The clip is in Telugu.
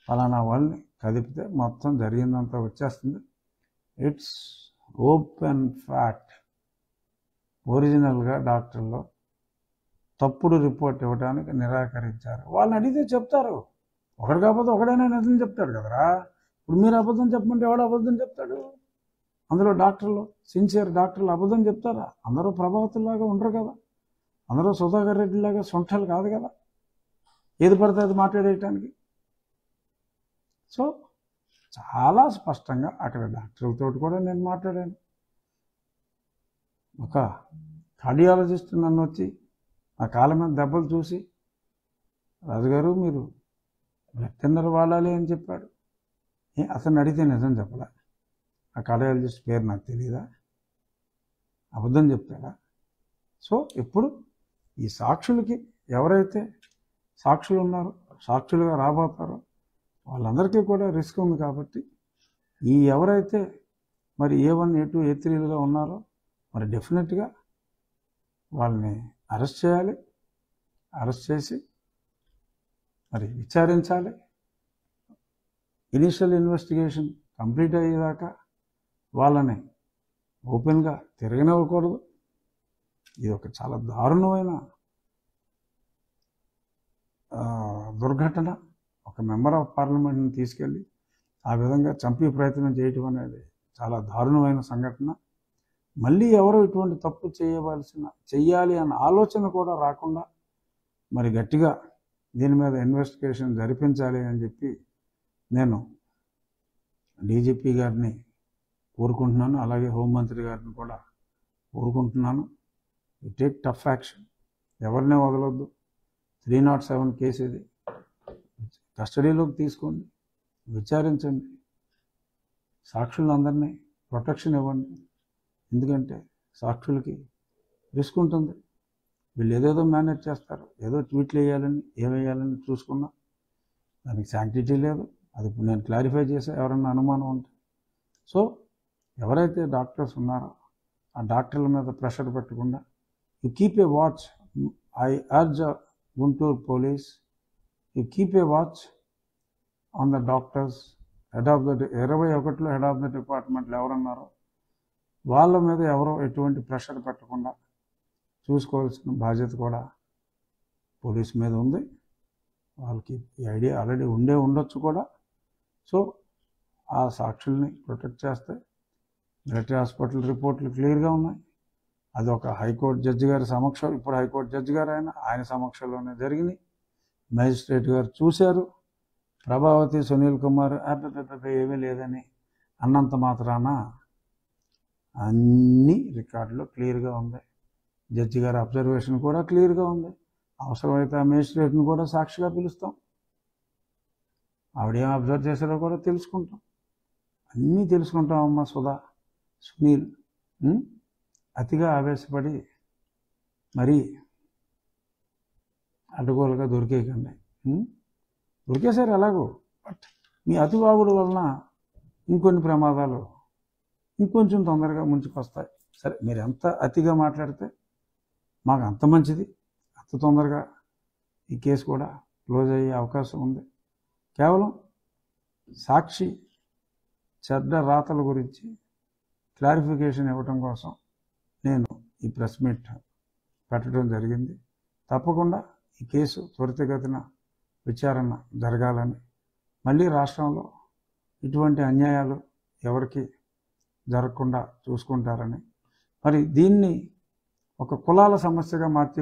ఫలానా వాళ్ళని కదిపితే మొత్తం జరిగిందంతా వచ్చేస్తుంది. It's open fact. ఒరిజినల్గా డాక్టర్లు తప్పుడు రిపోర్ట్ ఇవ్వడానికి నిరాకరించారు. వాళ్ళని అడిగితే చెప్తారు. ఒకడు కాకపోతే ఒకడైనా నిజం చెప్తాడు కదరా. ఇప్పుడు మీరు అబద్ధం చెప్పమంటే ఎవడు అబద్ధం చెప్తాడు? అందులో డాక్టర్లు, సిన్సియర్ డాక్టర్లు అబద్ధం చెప్తారా? అందరూ ప్రభావితుల్లాగా ఉండరు కదా. అందరూ సుధాకర్ రెడ్డిలాగా సొంటలు కాదు కదా ఏది పడితే అది మాట్లాడేయటానికి. సో చాలా స్పష్టంగా అక్కడ డాక్టర్లతో కూడా నేను మాట్లాడాను. ఒక కార్డియాలజిస్ట్ నన్ను వచ్చి నా కాళ్ళ మీద దెబ్బలు చూసి, రాజుగారు మీరు బ్లడ్ థిన్నర్ వాడాలి అని చెప్పాడు. అతను అడిగితే నిజం చెప్పలా? ఆ కార్డియాలజిస్ట్ పేరు నాకు తెలియదా? అబద్ధం చెప్తాడా? సో ఇప్పుడు ఈ సాక్షులకి ఎవరైతే సాక్షులు ఉన్నారో, సాక్షులుగా రాబోతారో వాళ్ళందరికీ కూడా రిస్క్ ఉంది. కాబట్టి ఈ ఎవరైతే మరి A1, A2, A3లుగా ఉన్నారో మరి డెఫినెట్గా వాళ్ళని అరెస్ట్ చేయాలి. అరెస్ట్ చేసి మరి విచారించాలి. ఇనిషియల్ ఇన్వెస్టిగేషన్ కంప్లీట్ అయ్యేదాకా వాళ్ళని ఓపెన్గా తిరగనివ్వకూడదు. ఇది ఒక చాలా దారుణమైన దుర్ఘటన. ఒక మెంబర్ ఆఫ్ పార్లమెంట్ని తీసుకెళ్ళి ఆ విధంగా చంపే ప్రయత్నం చేయటం అనేది చాలా దారుణమైన సంఘటన. మళ్ళీ ఎవరో ఇటువంటి తప్పు చెయ్యాలి అన్న ఆలోచన కూడా రాకుండా మరి గట్టిగా దీని మీద ఇన్వెస్టిగేషన్ జరిపించాలి అని చెప్పి నేను డీజీపీ గారిని కోరుకుంటున్నాను. అలాగే హోంమంత్రి గారిని కూడా కోరుకుంటున్నాను. Take tough action. ఎవరినే వదలొద్దు. 307 కేసు ఇది. కస్టడీలోకి తీసుకోండి, విచారించండి, సాక్షులందరినీ ప్రొటెక్షన్ ఇవ్వండి. ఎందుకంటే సాక్షులకి రిస్క్ ఉంటుంది. వీళ్ళు ఏదేదో మేనేజ్ చేస్తారు. ఏదో ట్వీట్లు వేయాలని ఏమేయాలని చూసుకున్నా దానికి శాంక్టిటీ లేదు. అది నేను క్లారిఫై చేసా ఎవరన్నా అనుమానం ఉంటే. సో ఎవరైతే డాక్టర్స్ ఉన్నారో ఆ డాక్టర్ల మీద ప్రెషర్ పెట్టకుండా you keep a watch. I urge Guntur police, you keep a watch on the doctors. Head of the 21లో హెడ్ ఆఫ్ ద డిపార్ట్మెంట్లో ఎవరున్నారో వాళ్ళ మీద ఎవరో ఎటువంటి ప్రెషర్ పెట్టకుండా చూసుకోవాల్సిన బాధ్యత కూడా పోలీస్ మీద ఉంది. వాళ్ళకి ఈ ఐడియా ఆల్రెడీ ఉండొచ్చు కూడా. సో ఆ సాక్షుల్ని ప్రొటెక్ట్ చేస్తే మిలిటరీ హాస్పిటల్ రిపోర్ట్లు క్లియర్గా ఉన్నాయి. అది ఒక హైకోర్టు జడ్జి గారి సమక్షం, ఇప్పుడు హైకోర్టు జడ్జి గారు ఆయన సమక్షంలోనే జరిగినాయి. మేజిస్ట్రేట్ గారు చూశారు. ప్రభావతి, సునీల్ కుమార్ ఏమీ లేదని అన్నంత మాత్రాన అన్ని రికార్డులో క్లియర్గా ఉంది. జడ్జి గారి అబ్జర్వేషన్ కూడా క్లియర్గా ఉంది. అవసరమైతే ఆ మేజిస్ట్రేట్ని కూడా సాక్షిగా పిలుస్తాం. ఆవిడేం అబ్జర్వ్ చేశారో కూడా తెలుసుకుంటాం. అన్నీ తెలుసుకుంటాం. అమ్మ సుధా, సునీల్ అతిగా ఆవేశపడి మరీ అడ్డగోలుగా దొరికేయకండి. దొరికేశారు ఎలాగో. బట్ మీ అతివాగుడు వలన ఇంకొన్ని ప్రమాదాలు ఇంకొంచెం తొందరగా ముంచుకొస్తాయి. సరే, మీరు ఎంత అతిగా మాట్లాడితే మాకు అంత మంచిది. అంత తొందరగా ఈ కేసు కూడా క్లోజ్ అయ్యే అవకాశం ఉంది. కేవలం సాక్షి చెడ్డ రాతల గురించి క్లారిఫికేషన్ ఇవ్వటం కోసం నేను ఈ ప్రెస్ మీట్ పెట్టడం జరిగింది. తప్పకుండా ఈ కేసు త్వరితగతిన విచారణ జరగాలని, మళ్ళీ రాష్ట్రంలో ఇటువంటి అన్యాయాలు ఎవరికి జరగకుండా చూసుకుంటారని, మరి దీన్ని ఒక కులాల సమస్యగా మార్చి